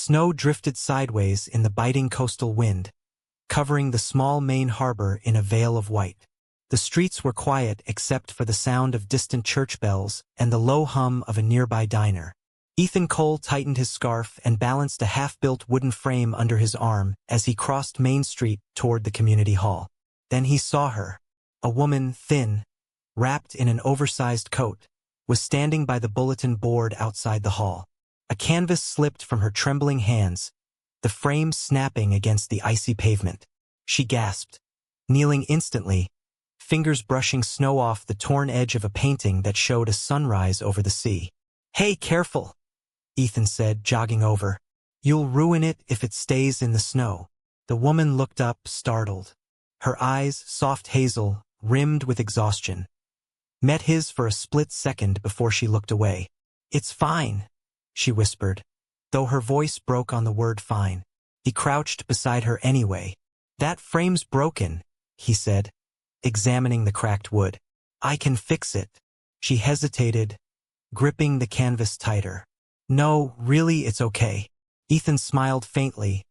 Snow drifted sideways in the biting coastal wind, covering the small Maine harbor in a veil of white. The streets were quiet except for the sound of distant church bells and the low hum of a nearby diner. Ethan Cole tightened his scarf and balanced a half-built wooden frame under his arm as he crossed Main Street toward the community hall. Then he saw her. A woman, thin, wrapped in an oversized coat, was standing by the bulletin board outside the hall. A canvas slipped from her trembling hands, the frame snapping against the icy pavement. She gasped, kneeling instantly, fingers brushing snow off the torn edge of a painting that showed a sunrise over the sea. "Hey, careful," Ethan said, jogging over. "You'll ruin it if it stays in the snow." The woman looked up, startled. Her eyes, soft hazel, rimmed with exhaustion, met his for a split second before she looked away. "It's fine," she whispered, though her voice broke on the word fine. He crouched beside her anyway. "That frame's broken," he said, examining the cracked wood. "I can fix it." She hesitated, gripping the canvas tighter. "No, really, it's okay." Ethan smiled faintly,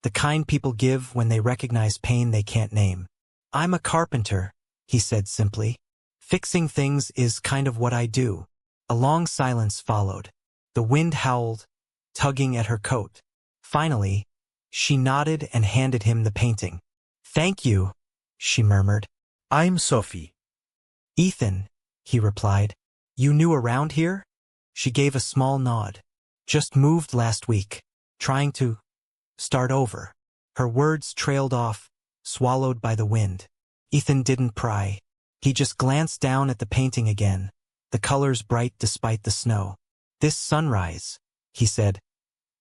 the kind people give when they recognize pain they can't name. "I'm a carpenter," he said simply. "Fixing things is kind of what I do." A long silence followed. The wind howled, tugging at her coat. Finally, she nodded and handed him the painting. "Thank you," she murmured. "I'm Sophie." "Ethan," he replied. "You new around here?" She gave a small nod. "Just moved last week. Trying to start over." Her words trailed off, swallowed by the wind. Ethan didn't pry. He just glanced down at the painting again, the colors bright despite the snow. "This sunrise," he said,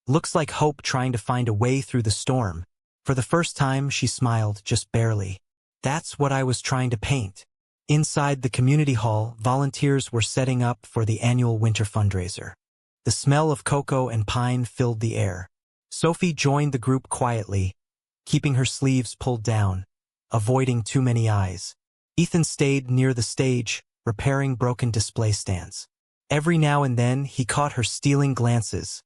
"looks like hope trying to find a way through the storm." For the first time, she smiled, just barely. "That's what I was trying to paint." Inside the community hall, volunteers were setting up for the annual winter fundraiser. The smell of cocoa and pine filled the air. Sophie joined the group quietly, keeping her sleeves pulled down, avoiding too many eyes. Ethan stayed near the stage, repairing broken display stands. Every now and then, he caught her stealing glances,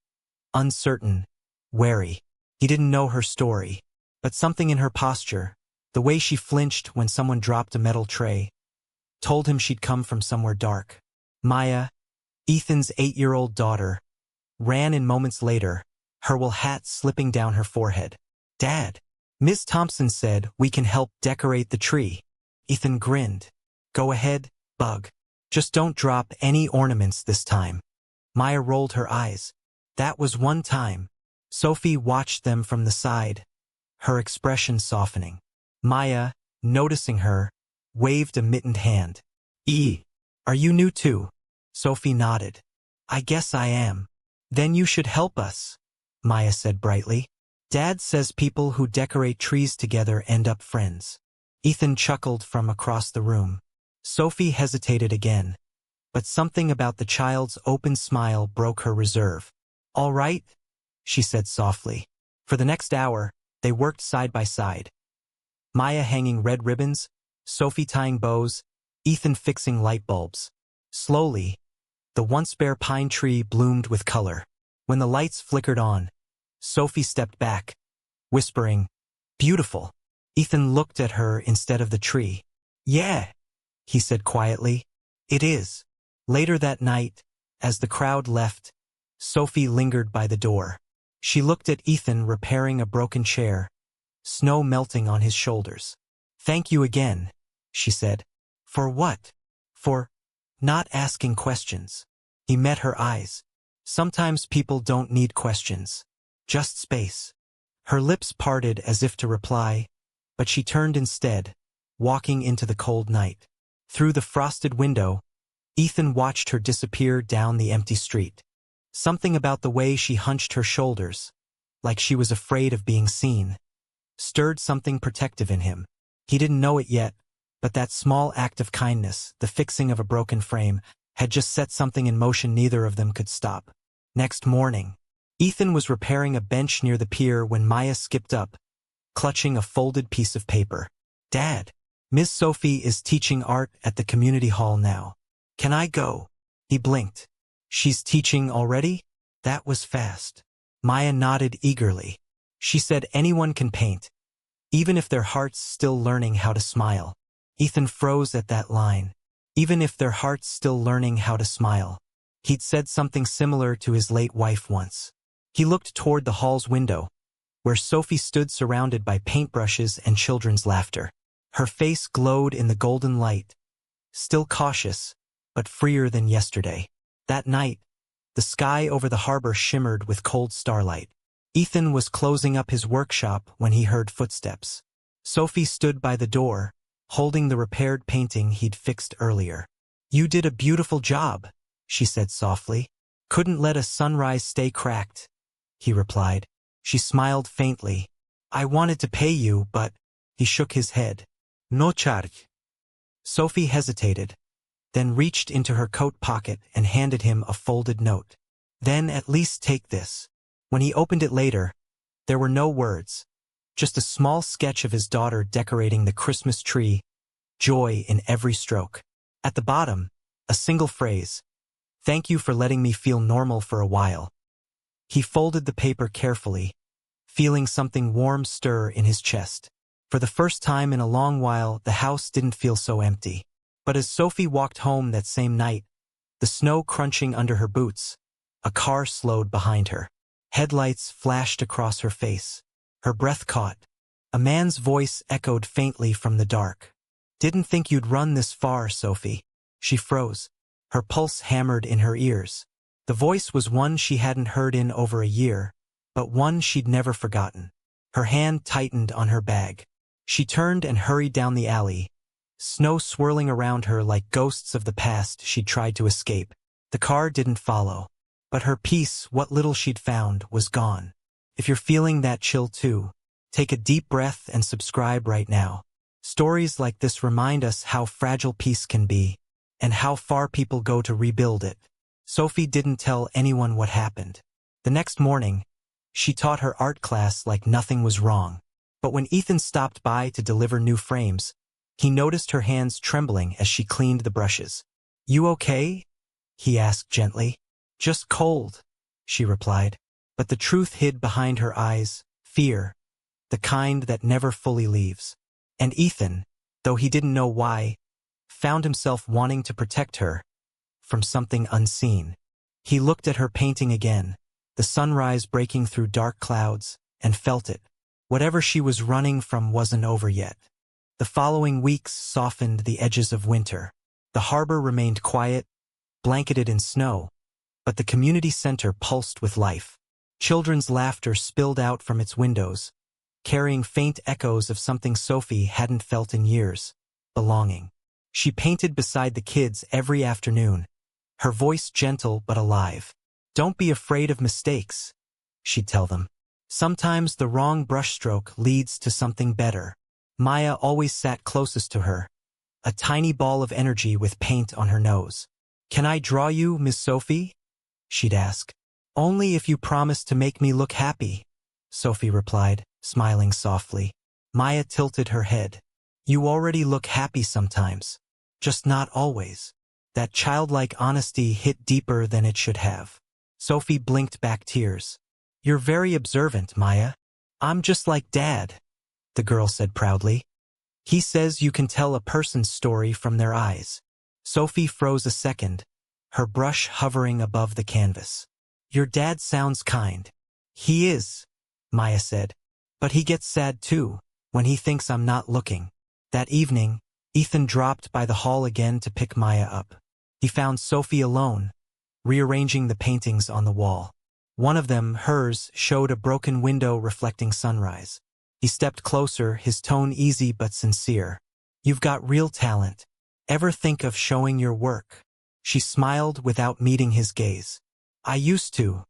uncertain, wary. He didn't know her story, but something in her posture, the way she flinched when someone dropped a metal tray, told him she'd come from somewhere dark. Maya, Ethan's 8-year-old daughter, ran in moments later, her wool hat slipping down her forehead. "Dad," Miss Thompson said, "we can help decorate the tree." Ethan grinned. "Go ahead, bug. Just don't drop any ornaments this time." Maya rolled her eyes. "That was one time." Sophie watched them from the side, her expression softening. Maya, noticing her, waved a mittened hand. Are you new too?" Sophie nodded. "I guess I am." "Then you should help us," Maya said brightly. "Dad says people who decorate trees together end up friends." Ethan chuckled from across the room. Sophie hesitated again, but something about the child's open smile broke her reserve. "All right," she said softly. For the next hour, they worked side by side. Maya hanging red ribbons, Sophie tying bows, Ethan fixing light bulbs. Slowly, the once bare pine tree bloomed with color. When the lights flickered on, Sophie stepped back, whispering, "Beautiful." Ethan looked at her instead of the tree. "Yeah," he said quietly, "it is." Later that night, as the crowd left, Sophie lingered by the door. She looked at Ethan repairing a broken chair, snow melting on his shoulders. "Thank you again," she said. "For what?" "For not asking questions." He met her eyes. "Sometimes people don't need questions. Just space." Her lips parted as if to reply, but she turned instead, walking into the cold night. Through the frosted window, Ethan watched her disappear down the empty street. Something about the way she hunched her shoulders, like she was afraid of being seen, stirred something protective in him. He didn't know it yet, but that small act of kindness, the fixing of a broken frame, had just set something in motion neither of them could stop. Next morning, Ethan was repairing a bench near the pier when Maya skipped up, clutching a folded piece of paper. "Dad, Miss Sophie is teaching art at the community hall now. Can I go?" He blinked. "She's teaching already?" That was fast. Maya nodded eagerly. She said anyone can paint, even if their heart's still learning how to smile. Ethan froze at that line. Even if their heart's still learning how to smile. He'd said something similar to his late wife once. He looked toward the hall's window, where Sophie stood surrounded by paintbrushes and children's laughter. Her face glowed in the golden light, still cautious, but freer than yesterday. That night, the sky over the harbor shimmered with cold starlight. Ethan was closing up his workshop when he heard footsteps. Sophie stood by the door, holding the repaired painting he'd fixed earlier. "You did a beautiful job," she said softly. "Couldn't let a sunrise stay cracked," he replied. She smiled faintly. "I wanted to pay you, but—" He shook his head. "No charge." Sophie hesitated, then reached into her coat pocket and handed him a folded note. "Then at least take this." When he opened it later, there were no words, just a small sketch of his daughter decorating the Christmas tree, joy in every stroke. At the bottom, a single phrase, "Thank you for letting me feel normal for a while." He folded the paper carefully, feeling something warm stir in his chest. For the first time in a long while, the house didn't feel so empty. But as Sophie walked home that same night, the snow crunching under her boots, a car slowed behind her. Headlights flashed across her face. Her breath caught. A man's voice echoed faintly from the dark. "Didn't think you'd run this far, Sophie." She froze. Her pulse hammered in her ears. The voice was one she hadn't heard in over a year, but one she'd never forgotten. Her hand tightened on her bag. She turned and hurried down the alley, snow swirling around her like ghosts of the past she'd tried to escape. The car didn't follow. But her peace, what little she'd found, was gone. If you're feeling that chill too, take a deep breath and subscribe right now. Stories like this remind us how fragile peace can be, and how far people go to rebuild it. Sophie didn't tell anyone what happened. The next morning, she taught her art class like nothing was wrong. But when Ethan stopped by to deliver new frames, he noticed her hands trembling as she cleaned the brushes. "You okay?" he asked gently. "Just cold," she replied. But the truth hid behind her eyes, fear, the kind that never fully leaves. And Ethan, though he didn't know why, found himself wanting to protect her from something unseen. He looked at her painting again, the sunrise breaking through dark clouds, and felt it. Whatever she was running from wasn't over yet. The following weeks softened the edges of winter. The harbor remained quiet, blanketed in snow, but the community center pulsed with life. Children's laughter spilled out from its windows, carrying faint echoes of something Sophie hadn't felt in years, belonging. She painted beside the kids every afternoon, her voice gentle but alive. "Don't be afraid of mistakes," she'd tell them. "Sometimes the wrong brushstroke leads to something better." Maya always sat closest to her, a tiny ball of energy with paint on her nose. "Can I draw you, Miss Sophie?" she'd ask. "Only if you promise to make me look happy," Sophie replied, smiling softly. Maya tilted her head. "You already look happy sometimes, just not always." That childlike honesty hit deeper than it should have. Sophie blinked back tears. "You're very observant, Maya." "I'm just like Dad," the girl said proudly. "He says you can tell a person's story from their eyes." Sophie froze a second, her brush hovering above the canvas. "Your dad sounds kind." "He is," Maya said. "But he gets sad too, when he thinks I'm not looking." That evening, Ethan dropped by the hall again to pick Maya up. He found Sophie alone, rearranging the paintings on the wall. One of them, hers, showed a broken window reflecting sunrise. He stepped closer, his tone easy but sincere. "You've got real talent. Ever think of showing your work?" She smiled without meeting his gaze. "I used to.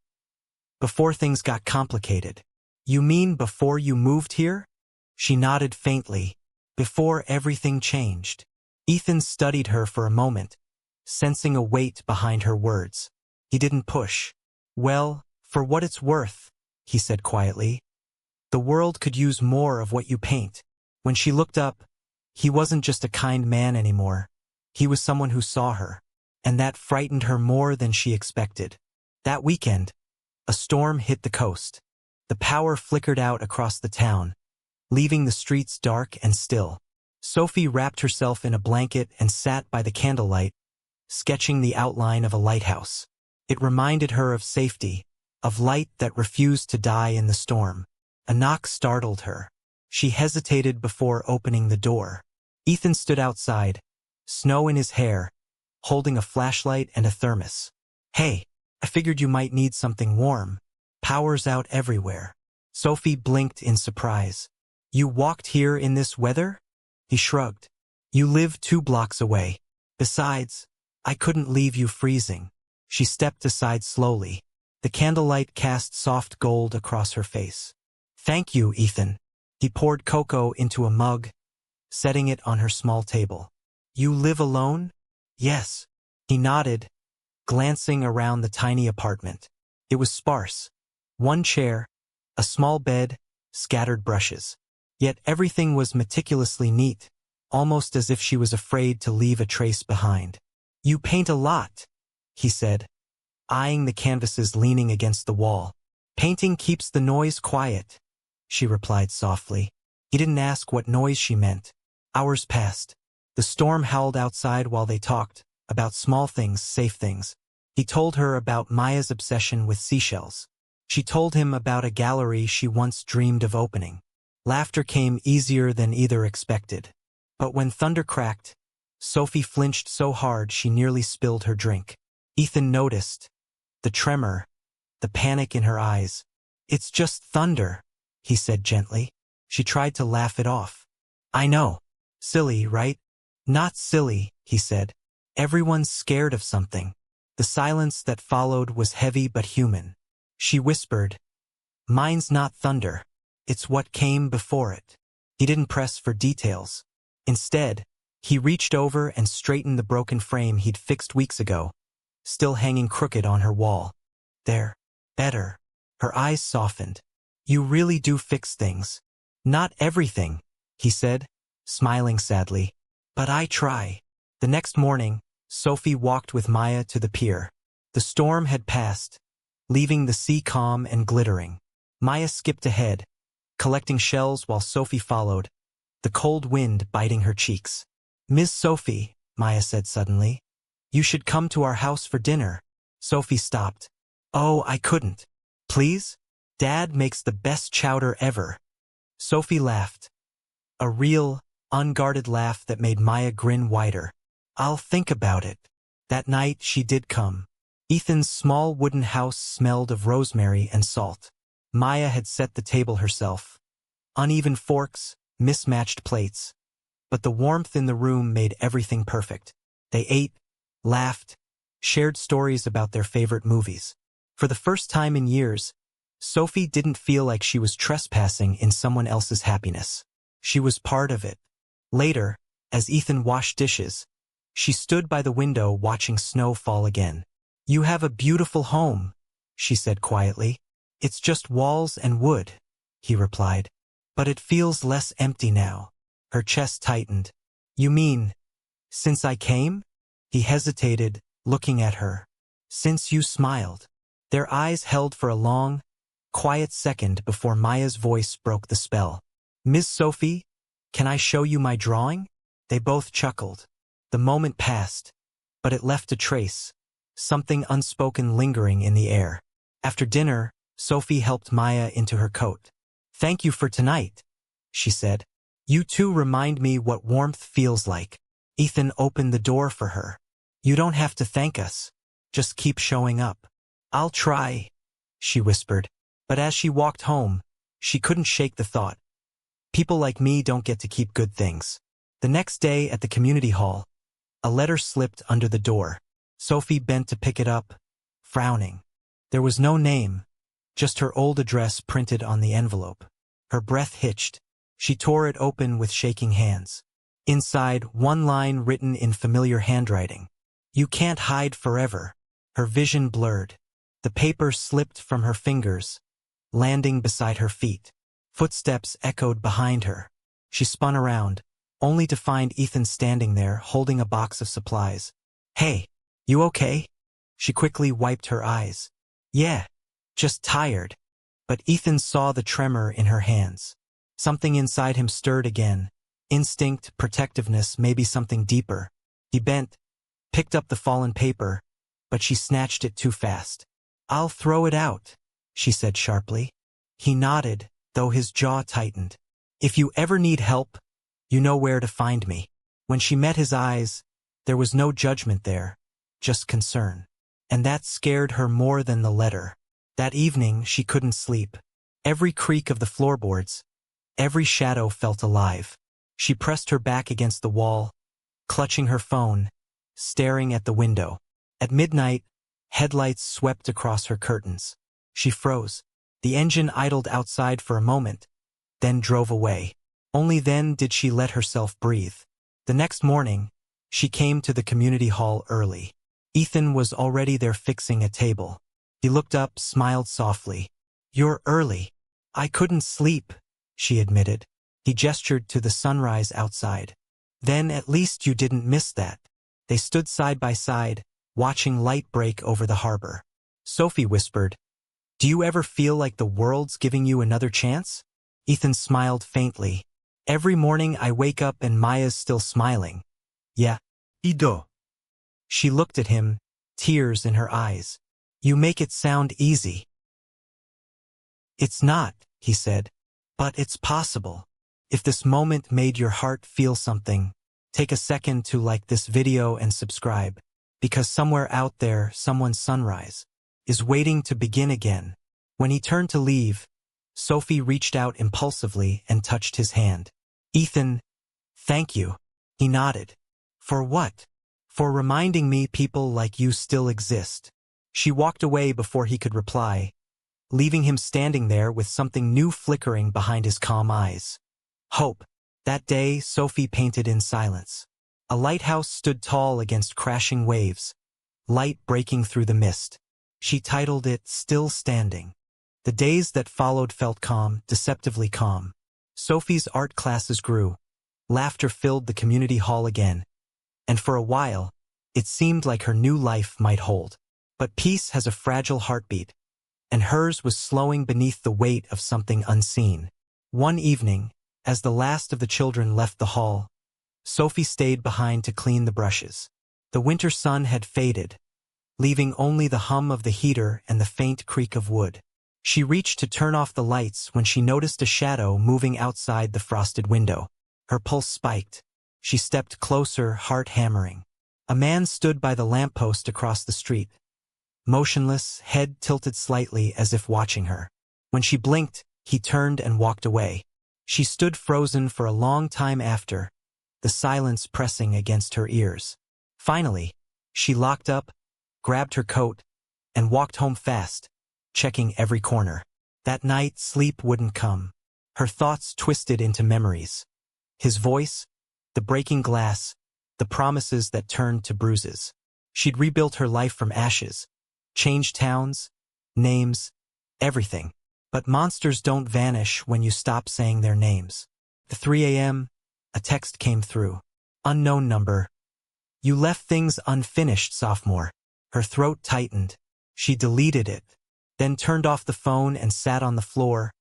Before things got complicated." "You mean before you moved here?" She nodded faintly. "Before everything changed." Ethan studied her for a moment, sensing a weight behind her words. He didn't push. "Well, for what it's worth," he said quietly, "the world could use more of what you paint." When she looked up, he wasn't just a kind man anymore. He was someone who saw her, and that frightened her more than she expected. That weekend, A storm hit the coast. The power flickered out across the town, leaving the streets dark and still. Sophie wrapped herself in a blanket and sat by the candlelight, sketching the outline of a lighthouse. It reminded her of safety, of light that refused to die in the storm. A knock startled her. She hesitated before opening the door. Ethan stood outside, snow in his hair, holding a flashlight and a thermos. "Hey, I figured you might need something warm. Power's out everywhere." Sophie blinked in surprise. "You walked here in this weather?" He shrugged. "You live 2 blocks away. Besides, I couldn't leave you freezing." She stepped aside slowly. The candlelight cast soft gold across her face. "Thank you, Ethan." He poured cocoa into a mug, setting it on her small table. "You live alone?" "Yes." He nodded, glancing around the tiny apartment. It was sparse. 1 chair, a small bed, scattered brushes. Yet everything was meticulously neat, almost as if she was afraid to leave a trace behind. "You paint a lot," he said, eyeing the canvases leaning against the wall. "Painting keeps the noise quiet," she replied softly. He didn't ask what noise she meant. Hours passed. The storm howled outside while they talked, about small things, safe things. He told her about Maya's obsession with seashells. She told him about a gallery she once dreamed of opening. Laughter came easier than either expected. But when thunder cracked, Sophie flinched so hard she nearly spilled her drink. Ethan noticed the tremor, the panic in her eyes. "It's just thunder," he said gently. She tried to laugh it off. "I know. Silly, right?" "Not silly," he said. "Everyone's scared of something." The silence that followed was heavy but human. She whispered, "Mine's not thunder. It's what came before it." He didn't press for details. Instead, he reached over and straightened the broken frame he'd fixed weeks ago, still hanging crooked on her wall. "There. Better." Her eyes softened. "You really do fix things." "Not everything," he said, smiling sadly. "But I try." The next morning, Sophie walked with Maya to the pier. The storm had passed, leaving the sea calm and glittering. Maya skipped ahead, collecting shells while Sophie followed, the cold wind biting her cheeks. "Miss Sophie," Maya said suddenly, "you should come to our house for dinner." Sophie stopped. "Oh, I couldn't. Please? Dad makes the best chowder ever." Sophie laughed. A real, unguarded laugh that made Maya grin wider. "I'll think about it." That night she did come. Ethan's small wooden house smelled of rosemary and salt. Maya had set the table herself. Uneven forks, mismatched plates. But the warmth in the room made everything perfect. They ate, laughed, shared stories about their favorite movies. For the first time in years, Sophie didn't feel like she was trespassing in someone else's happiness. She was part of it. Later, as Ethan washed dishes, she stood by the window watching snow fall again. "You have a beautiful home," she said quietly. "It's just walls and wood," he replied. "But it feels less empty now." Her chest tightened. "You mean, since I came?" He hesitated, looking at her. "Since you smiled." Their eyes held for a long, quiet second before Maya's voice broke the spell. "Miss Sophie, can I show you my drawing?" They both chuckled. The moment passed, but it left a trace, something unspoken lingering in the air. After dinner, Sophie helped Maya into her coat. "Thank you for tonight," she said. "You two remind me what warmth feels like." Ethan opened the door for her. "You don't have to thank us. Just keep showing up." "I'll try," she whispered. But as she walked home, she couldn't shake the thought. People like me don't get to keep good things. The next day at the community hall, a letter slipped under the door. Sophie bent to pick it up, frowning. There was no name, just her old address printed on the envelope. Her breath hitched. She tore it open with shaking hands. Inside, one line written in familiar handwriting. "You can't hide forever." Her vision blurred. The paper slipped from her fingers, landing beside her feet. Footsteps echoed behind her. She spun around, only to find Ethan standing there holding a box of supplies. "Hey, you okay?" She quickly wiped her eyes. "Yeah." Just tired. But Ethan saw the tremor in her hands. Something inside him stirred again. Instinct, protectiveness, maybe something deeper. He bent, picked up the fallen paper, but she snatched it too fast. "I'll throw it out," she said sharply. He nodded, though his jaw tightened. "If you ever need help, you know where to find me." When she met his eyes, there was no judgment there, just concern. And that scared her more than the letter. That evening, she couldn't sleep. Every creak of the floorboards, every shadow felt alive. She pressed her back against the wall, clutching her phone, staring at the window. At midnight, headlights swept across her curtains. She froze. The engine idled outside for a moment, then drove away. Only then did she let herself breathe. The next morning, she came to the community hall early. Ethan was already there fixing a table. He looked up, smiled softly. "You're early." "I couldn't sleep," she admitted. He gestured to the sunrise outside. "Then at least you didn't miss that." They stood side by side, watching light break over the harbor. Sophie whispered, "Do you ever feel like the world's giving you another chance?" Ethan smiled faintly. "Every morning I wake up and Maya's still smiling." "Yeah." "Ido." She looked at him, tears in her eyes. "You make it sound easy." "It's not," he said. "But it's possible. If this moment made your heart feel something, take a second to like this video and subscribe. Because somewhere out there, someone's sunrise is waiting to begin again." When he turned to leave, Sophie reached out impulsively and touched his hand. "Ethan, thank you." He nodded. "For what?" "For reminding me people like you still exist." She walked away before he could reply, leaving him standing there with something new flickering behind his calm eyes. Hope. That day, Sophie painted in silence. A lighthouse stood tall against crashing waves, light breaking through the mist. She titled it "Still Standing." The days that followed felt calm, deceptively calm. Sophie's art classes grew. Laughter filled the community hall again. And for a while, it seemed like her new life might hold. But peace has a fragile heartbeat, and hers was slowing beneath the weight of something unseen. One evening, as the last of the children left the hall, Sophie stayed behind to clean the brushes. The winter sun had faded, leaving only the hum of the heater and the faint creak of wood. She reached to turn off the lights when she noticed a shadow moving outside the frosted window. Her pulse spiked. She stepped closer, heart hammering. A man stood by the lamppost across the street, motionless, head tilted slightly as if watching her. When she blinked, he turned and walked away. She stood frozen for a long time after, the silence pressing against her ears. Finally, she locked up, grabbed her coat, and walked home fast, checking every corner. That night, sleep wouldn't come. Her thoughts twisted into memories. His voice, the breaking glass, the promises that turned to bruises. She'd rebuilt her life from ashes, changed towns, names, everything. But monsters don't vanish when you stop saying their names. At 3 a.m., a text came through. Unknown number. "You left things unfinished, sophomore." Her throat tightened. She deleted it, then turned off the phone and sat on the floor,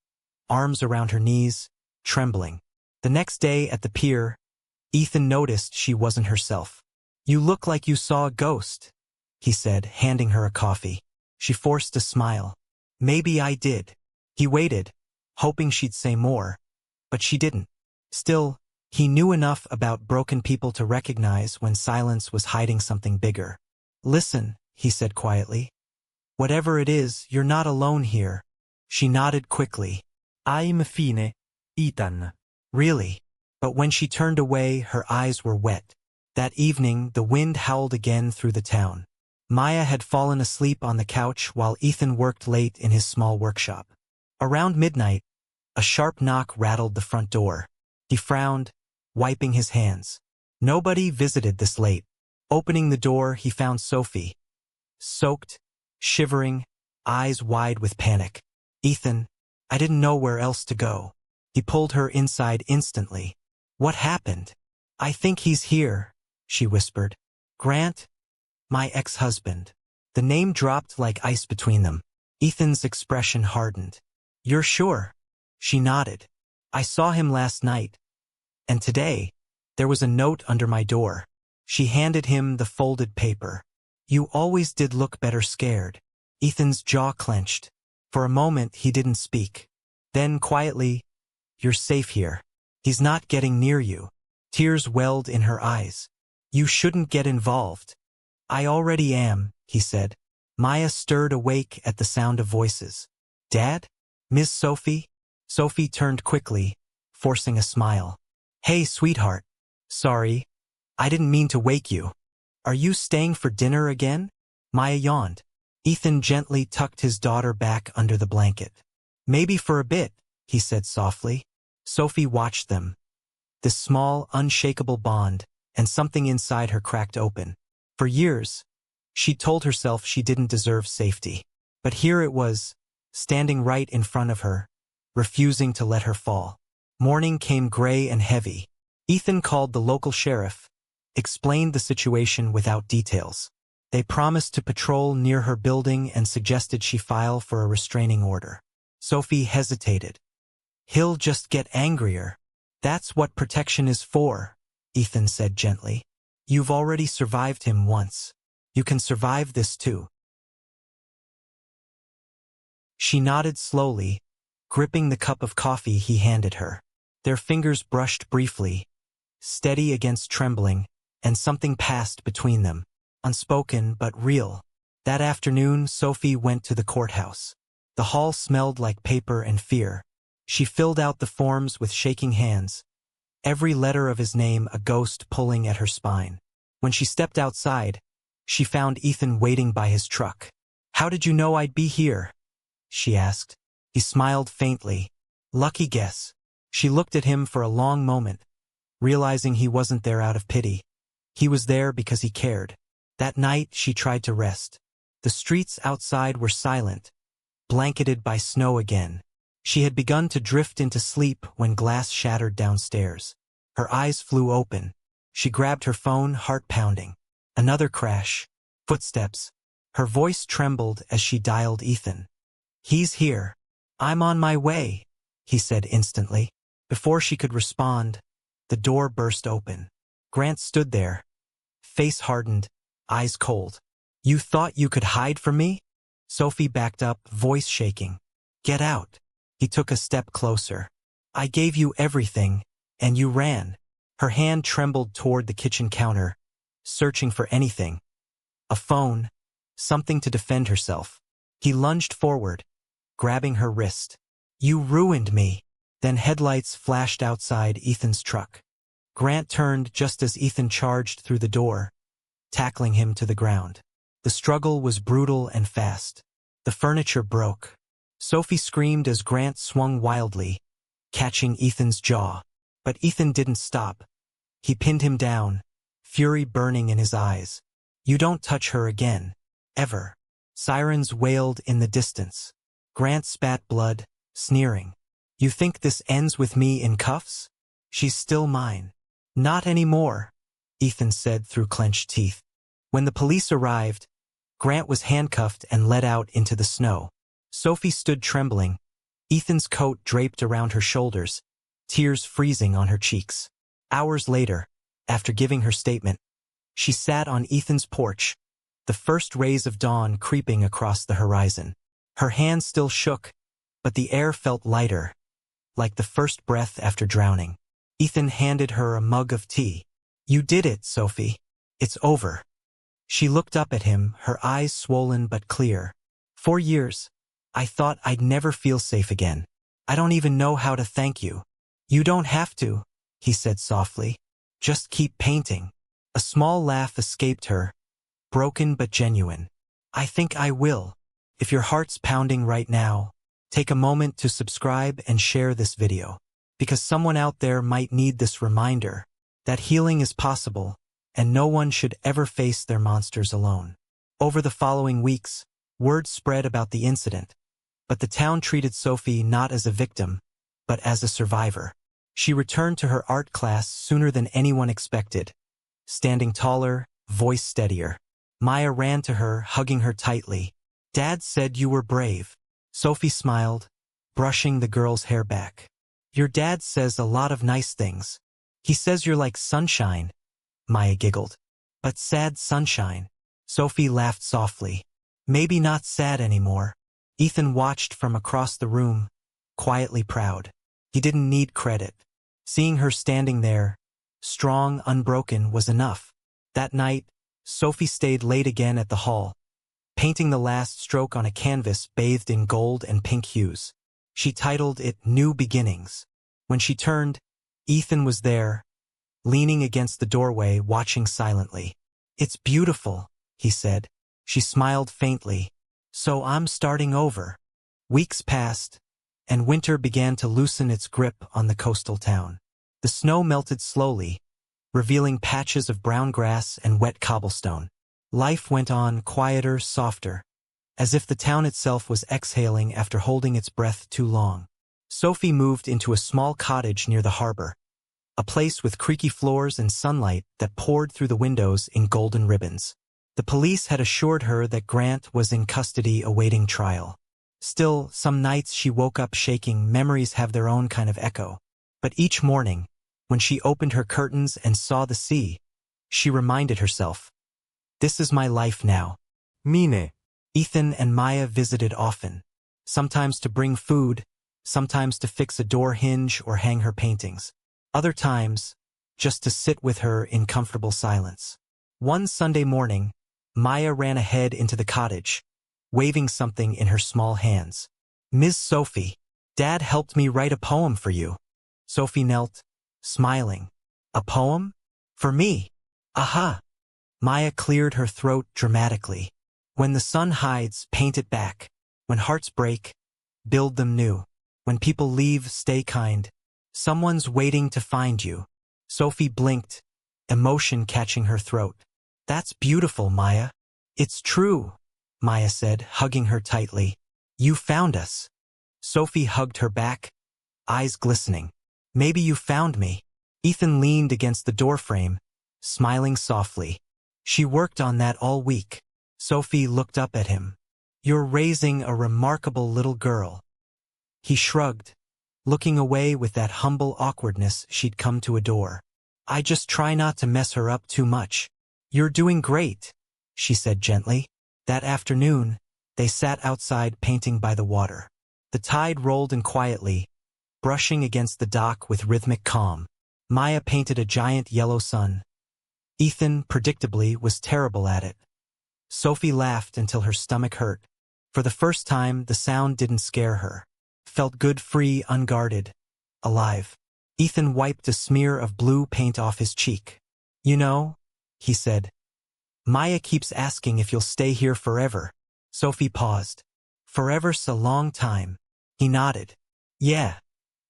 arms around her knees, trembling. The next day at the pier, Ethan noticed she wasn't herself. "You look like you saw a ghost," he said, handing her a coffee. She forced a smile. "Maybe I did." He waited, hoping she'd say more, but she didn't. Still, he knew enough about broken people to recognize when silence was hiding something bigger. "Listen," he said quietly. "Whatever it is, you're not alone here." She nodded quickly. "I'm fine, Ethan." "Really?" But when she turned away, her eyes were wet. That evening, the wind howled again through the town. Maya had fallen asleep on the couch while Ethan worked late in his small workshop. Around midnight, a sharp knock rattled the front door. He frowned, wiping his hands. Nobody visited this late. Opening the door, he found Sophie, soaked, shivering, eyes wide with panic. "Ethan, I didn't know where else to go." He pulled her inside instantly. "What happened?" "I think he's here," she whispered. "Grant? My ex-husband." The name dropped like ice between them. Ethan's expression hardened. "You're sure?" She nodded. "I saw him last night. And today, there was a note under my door." She handed him the folded paper. "You always did look better scared." Ethan's jaw clenched. For a moment, he didn't speak. Then, quietly, "You're safe here. He's not getting near you." Tears welled in her eyes. "You shouldn't get involved." "I already am," he said. Maya stirred awake at the sound of voices. "Dad? Miss Sophie?" Sophie turned quickly, forcing a smile. "Hey, sweetheart. Sorry. I didn't mean to wake you. Are you staying for dinner again?" Maya yawned. Ethan gently tucked his daughter back under the blanket. "Maybe for a bit," he said softly. Sophie watched them. This small, unshakable bond, and something inside her cracked open. For years, she told herself she didn't deserve safety. But here it was, standing right in front of her, refusing to let her fall. Morning came gray and heavy. Ethan called the local sheriff, explained the situation without details. They promised to patrol near her building and suggested she file for a restraining order. Sophie hesitated. "He'll just get angrier." "That's what protection is for," Ethan said gently. "You've already survived him once. You can survive this too." She nodded slowly, gripping the cup of coffee he handed her. Their fingers brushed briefly, steady against trembling, and something passed between them, unspoken but real. That afternoon, Sophie went to the courthouse. The hall smelled like paper and fear. She filled out the forms with shaking hands, every letter of his name a ghost pulling at her spine. When she stepped outside, she found Ethan waiting by his truck. "How did you know I'd be here?" she asked. He smiled faintly. "Lucky guess." She looked at him for a long moment, realizing he wasn't there out of pity. He was there because he cared. That night, she tried to rest. The streets outside were silent, blanketed by snow again. She had begun to drift into sleep when glass shattered downstairs. Her eyes flew open. She grabbed her phone, heart pounding. Another crash. Footsteps. Her voice trembled as she dialed Ethan. "He's here. I'm on my way," he said instantly. Before she could respond, the door burst open. Grant stood there, face hardened, eyes cold. "You thought you could hide from me?" Sophie backed up, voice shaking. "Get out." He took a step closer. "I gave you everything, and you ran." Her hand trembled toward the kitchen counter, searching for anything. A phone, something to defend herself. He lunged forward, grabbing her wrist. "You ruined me." Then headlights flashed outside Ethan's truck. Grant turned just as Ethan charged through the door, tackling him to the ground. The struggle was brutal and fast. The furniture broke. Sophie screamed as Grant swung wildly, catching Ethan's jaw. But Ethan didn't stop. He pinned him down, fury burning in his eyes. "You don't touch her again. Ever." Sirens wailed in the distance. Grant spat blood, sneering. "You think this ends with me in cuffs? She's still mine." "Not anymore," Ethan said through clenched teeth. When the police arrived, Grant was handcuffed and led out into the snow. Sophie stood trembling, Ethan's coat draped around her shoulders, tears freezing on her cheeks. Hours later, after giving her statement, she sat on Ethan's porch, the first rays of dawn creeping across the horizon. Her hand still shook, but the air felt lighter, like the first breath after drowning. Ethan handed her a mug of tea. "You did it, Sophie. It's over." She looked up at him, her eyes swollen but clear. "For years, I thought I'd never feel safe again. I don't even know how to thank you." "You don't have to," he said softly. "Just keep painting." A small laugh escaped her, broken but genuine. "I think I will." If your heart's pounding right now, take a moment to subscribe and share this video, because someone out there might need this reminder that healing is possible and no one should ever face their monsters alone. Over the following weeks, word spread about the incident, but the town treated Sophie not as a victim, but as a survivor. She returned to her art class sooner than anyone expected, standing taller, voice steadier. Maya ran to her, hugging her tightly. Dad said you were brave. Sophie smiled, brushing the girl's hair back. Your dad says a lot of nice things. He says you're like sunshine, Maya giggled. But sad sunshine. Sophie laughed softly. Maybe not sad anymore. Ethan watched from across the room, quietly proud. He didn't need credit. Seeing her standing there, strong, unbroken, was enough. That night, Sophie stayed late again at the hall, painting the last stroke on a canvas bathed in gold and pink hues. She titled it New Beginnings. When she turned, Ethan was there, leaning against the doorway, watching silently. It's beautiful, he said. She smiled faintly. So I'm starting over. Weeks passed, and winter began to loosen its grip on the coastal town. The snow melted slowly, revealing patches of brown grass and wet cobblestone. Life went on quieter, softer, as if the town itself was exhaling after holding its breath too long. Sophie moved into a small cottage near the harbor, a place with creaky floors and sunlight that poured through the windows in golden ribbons. The police had assured her that Grant was in custody awaiting trial. Still, some nights she woke up shaking. Memories have their own kind of echo. But each morning, when she opened her curtains and saw the sea, she reminded herself, this is my life now. Mine. Ethan and Maya visited often, sometimes to bring food, sometimes to fix a door hinge or hang her paintings. Other times, just to sit with her in comfortable silence. One Sunday morning, Maya ran ahead into the cottage, waving something in her small hands. Ms. Sophie, Dad helped me write a poem for you. Sophie knelt, smiling. A poem? For me? Aha! Maya cleared her throat dramatically. When the sun hides, paint it back. When hearts break, build them new. When people leave, stay kind. Someone's waiting to find you. Sophie blinked, emotion catching her throat. That's beautiful, Maya. It's true, Maya said, hugging her tightly. You found us. Sophie hugged her back, eyes glistening. Maybe you found me. Ethan leaned against the doorframe, smiling softly. She worked on that all week. Sophie looked up at him. You're raising a remarkable little girl. He shrugged, looking away with that humble awkwardness she'd come to adore. I just try not to mess her up too much. You're doing great, she said gently. That afternoon, they sat outside painting by the water. The tide rolled in quietly, brushing against the dock with rhythmic calm. Maya painted a giant yellow sun. Ethan, predictably, was terrible at it. Sophie laughed until her stomach hurt. For the first time, the sound didn't scare her. Felt good, free, unguarded, alive. Ethan wiped a smear of blue paint off his cheek. You know, he said, Maya keeps asking if you'll stay here forever. Sophie paused. Forever's a long time. He nodded. Yeah,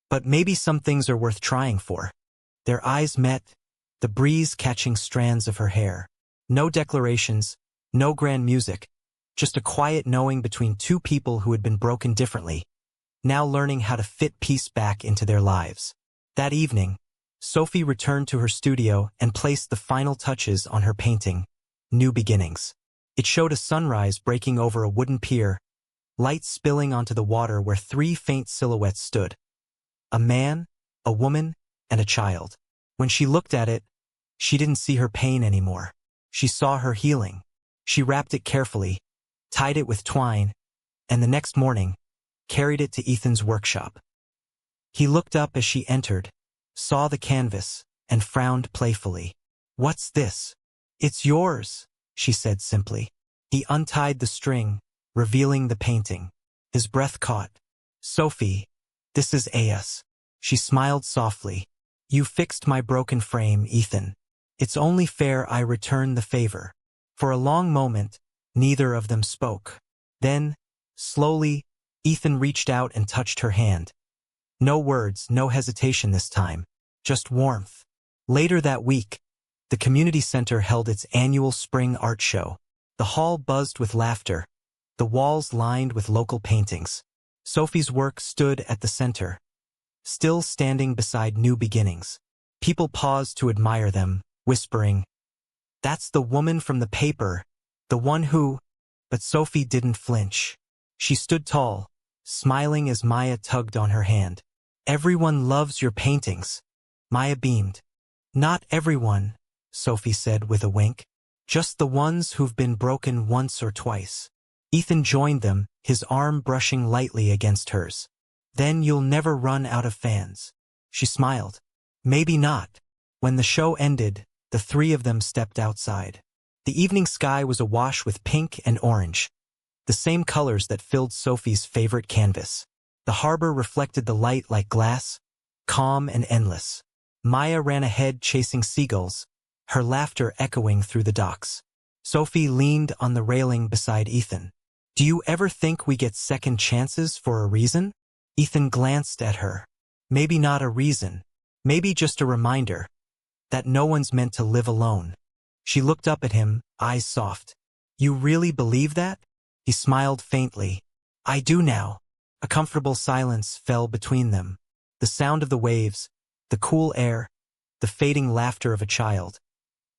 but maybe some things are worth trying for. Their eyes met, the breeze catching strands of her hair. No declarations, no grand music, just a quiet knowing between two people who had been broken differently, now learning how to fit peace back into their lives. That evening, Sophie returned to her studio and placed the final touches on her painting, New Beginnings. It showed a sunrise breaking over a wooden pier, light spilling onto the water where three faint silhouettes stood. A man, a woman, and a child. When she looked at it, she didn't see her pain anymore. She saw her healing. She wrapped it carefully, tied it with twine, and the next morning, carried it to Ethan's workshop. He looked up as she entered, saw the canvas, and frowned playfully. What's this? It's yours, she said simply. He untied the string, revealing the painting. His breath caught. Sophie, this is Ayas. She smiled softly. You fixed my broken frame, Ethan. It's only fair I return the favor. For a long moment, neither of them spoke. Then, slowly, Ethan reached out and touched her hand. No words, no hesitation this time, just warmth. Later that week, the community center held its annual spring art show. The hall buzzed with laughter, the walls lined with local paintings. Sophie's work stood at the center, still standing beside New Beginnings. People paused to admire them, whispering, "That's the woman from the paper, the one who..." But Sophie didn't flinch. She stood tall, smiling as Maya tugged on her hand. "Everyone loves your paintings." Maya beamed. "Not everyone," Sophie said with a wink. "Just the ones who've been broken once or twice." Ethan joined them, his arm brushing lightly against hers. "Then you'll never run out of fans." She smiled. "Maybe not." When the show ended, the three of them stepped outside. The evening sky was awash with pink and orange, the same colors that filled Sophie's favorite canvas. The harbor reflected the light like glass, calm and endless. Maya ran ahead chasing seagulls, her laughter echoing through the docks. Sophie leaned on the railing beside Ethan. "Do you ever think we get second chances for a reason?" Ethan glanced at her. "Maybe not a reason. Maybe just a reminder that no one's meant to live alone." She looked up at him, eyes soft. "You really believe that?" He smiled faintly. "I do now." A comfortable silence fell between them. The sound of the waves, the cool air, the fading laughter of a child.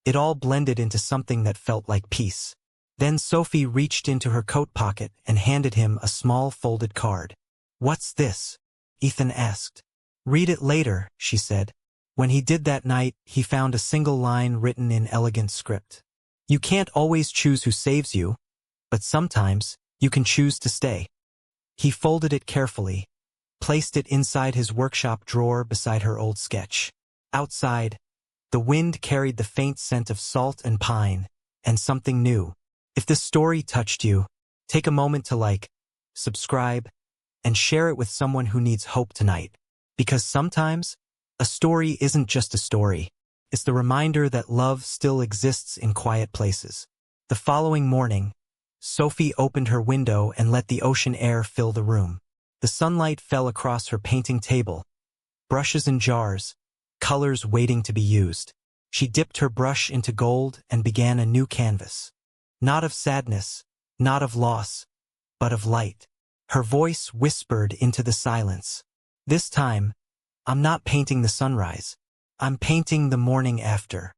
It all blended into something that felt like peace. Then Sophie reached into her coat pocket and handed him a small folded card. "What's this?" Ethan asked. "Read it later," she said. When he did that night, he found a single line written in elegant script. "You can't always choose who saves you, but sometimes you can choose to stay." He folded it carefully, placed it inside his workshop drawer beside her old sketch. Outside, the wind carried the faint scent of salt and pine, and something new. If this story touched you, take a moment to like, subscribe, and share it with someone who needs hope tonight. Because sometimes, a story isn't just a story. It's the reminder that love still exists in quiet places. The following morning, Sophie opened her window and let the ocean air fill the room. The sunlight fell across her painting table, brushes in jars, colors waiting to be used. She dipped her brush into gold and began a new canvas. Not of sadness, not of loss, but of light. Her voice whispered into the silence. "This time, I'm not painting the sunrise. I'm painting the morning after."